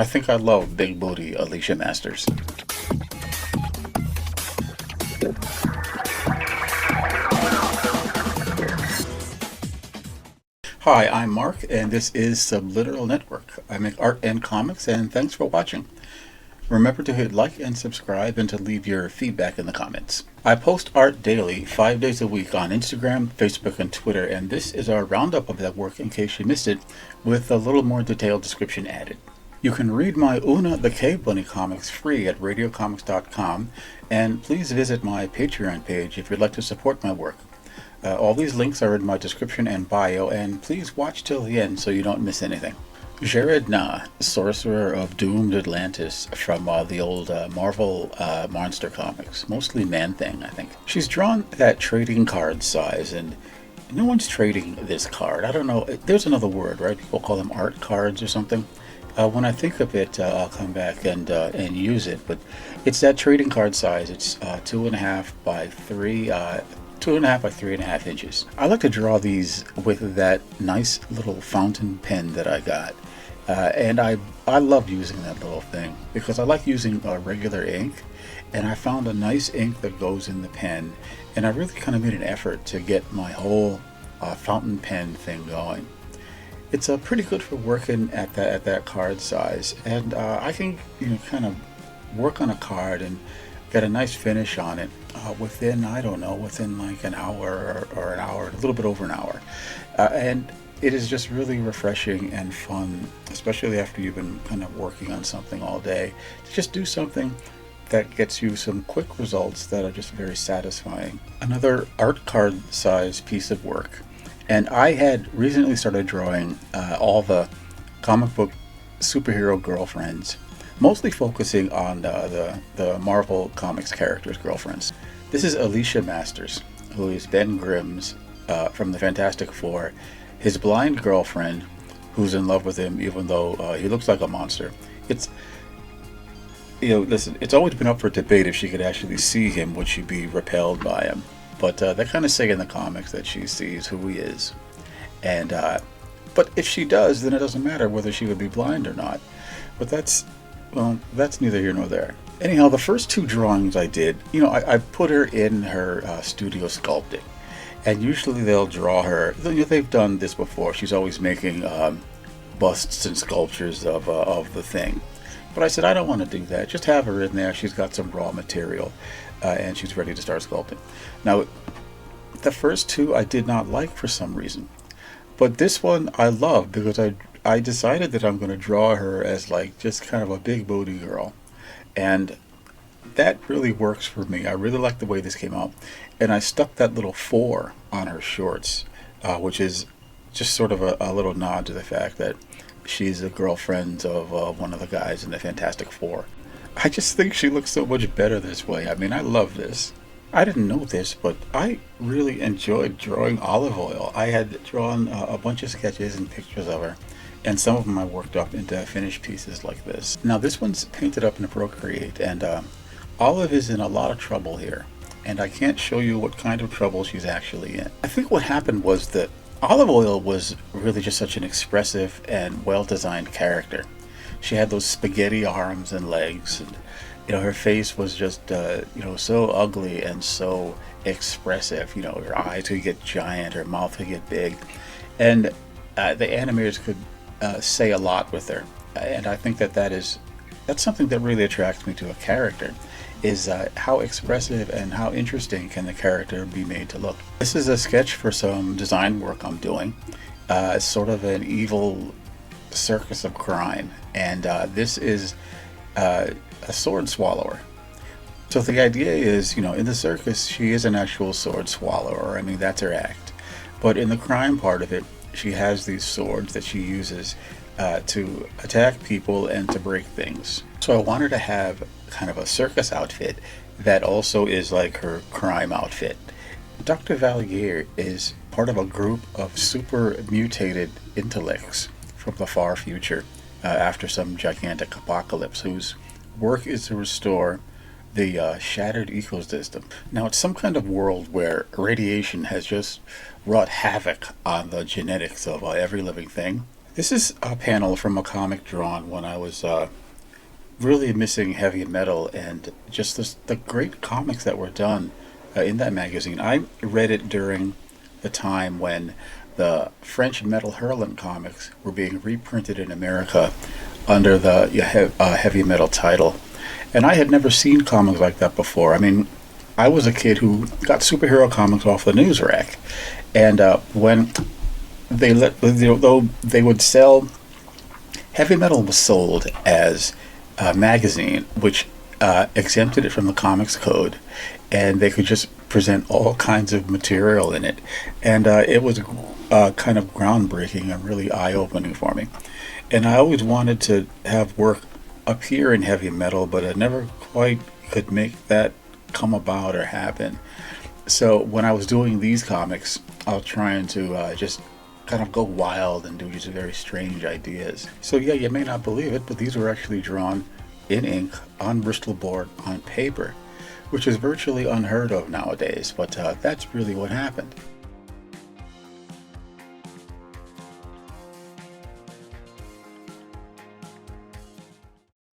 I think I love big booty Alicia Masters. Hi, I'm Mark, and this is Subliteral Network. I make art and comics, and thanks for watching. Remember to hit like and subscribe and to leave your feedback in the comments. I post art daily, 5 days a week on Instagram, Facebook, and Twitter, and this is our roundup of that work in case you missed it, with a little more detailed description added. You can read my Una the Cave Bunny comics free at radiocomics.com, and please visit my Patreon page if you'd like to support my work. All these links are in my description and bio, and please watch till the end so you don't miss anything. Jared Na, Sorcerer of Doomed Atlantis from the old Marvel monster comics, mostly Man-Thing, I think. She's drawn that trading card size, and no one's trading this card. I don't know, there's another word, right? People call them art cards or something. When I think of it, I'll come back and use it, but it's that trading card size. It's 2.5 by 3, 2.5 by 3.5 inches. I like to draw these with that nice little fountain pen that I got. And I love using that little thing because I like using regular ink, and I found a nice ink that goes in the pen, and I really kind of made an effort to get my whole fountain pen thing going. It's pretty good for working at that card size, and I can kind of work on a card and get a nice finish on it within, I don't know, within like an hour or an hour, a little bit over an hour, and it is just really refreshing and fun, especially after you've been kind of working on something all day, to just do something that gets you some quick results that are just very satisfying. Another art card size piece of work, and I had recently started drawing all the comic book superhero girlfriends, mostly focusing on the Marvel Comics characters' girlfriends. This is Alicia Masters, who is Ben Grimm's from the Fantastic Four, his blind girlfriend, who's in love with him even though he looks like a monster. It's, listen, it's always been up for debate if she could actually see him, would she be repelled by him? But they kind of say in the comics that she sees who he is. And but if she does, then it doesn't matter whether she would be blind or not. But that's neither here nor there. Anyhow, the first two drawings I did, I put her in her studio sculpting. And usually they'll draw her, they've done this before, she's always making busts and sculptures of the thing. But I said, I don't want to do that, just have her in there, she's got some raw material, and she's ready to start sculpting. Now, the first two I did not like for some reason. But this one I love because I decided that I'm going to draw her as like just kind of a big booty girl. And that really works for me. I really like the way this came out. And I stuck that little 4 on her shorts, which is just sort of a little nod to the fact that she's a girlfriend of one of the guys in the Fantastic Four. I just think she looks so much better this way. I mean, I love this. I didn't know this, but I really enjoyed drawing Olive Oyl. I had drawn a bunch of sketches and pictures of her, and some of them I worked up into finished pieces like this. Now this one's painted up in Procreate, and Olive is in a lot of trouble here, and I can't show you what kind of trouble she's actually in. I think what happened was that Olive Oyl was really just such an expressive and well-designed character. She had those spaghetti arms and legs, and her face was just so ugly and so expressive. Her eyes could get giant, her mouth could get big, and the animators could say a lot with her. And I think that's something that really attracts me to a character, is how expressive and how interesting can the character be made to look. This is a sketch for some design work I'm doing. It's sort of an evil circus of crime, and this is a sword swallower. So the idea is, in the circus, she is an actual sword swallower. I mean, that's her act. But in the crime part of it, she has these swords that she uses to attack people and to break things. So I wanted to have kind of a circus outfit that also is like her crime outfit. Dr. Valier is part of a group of super mutated intellects from the far future after some gigantic apocalypse, whose work is to restore the shattered ecosystem. Now, it's some kind of world where radiation has just wrought havoc on the genetics of every living thing. This is a panel from a comic drawn when I was really missing heavy metal and just the great comics that were done in that magazine. I read it during the time when the French Metal Hurlant comics were being reprinted in America under the heavy metal title. And I had never seen comics like that before. I mean, I was a kid who got superhero comics off the news rack. And when they let, though they would sell, heavy metal was sold as a magazine, which exempted it from the comics code, and they could just present all kinds of material in it, and it was kind of groundbreaking and really eye-opening for me. And I always wanted to have work appear in heavy metal, but I never quite could make that come about or happen. So when I was doing these comics, I was trying to just kind of go wild and do these very strange ideas. So yeah, you may not believe it, but these were actually drawn in ink on Bristol board on paper, which is virtually unheard of nowadays, but that's really what happened.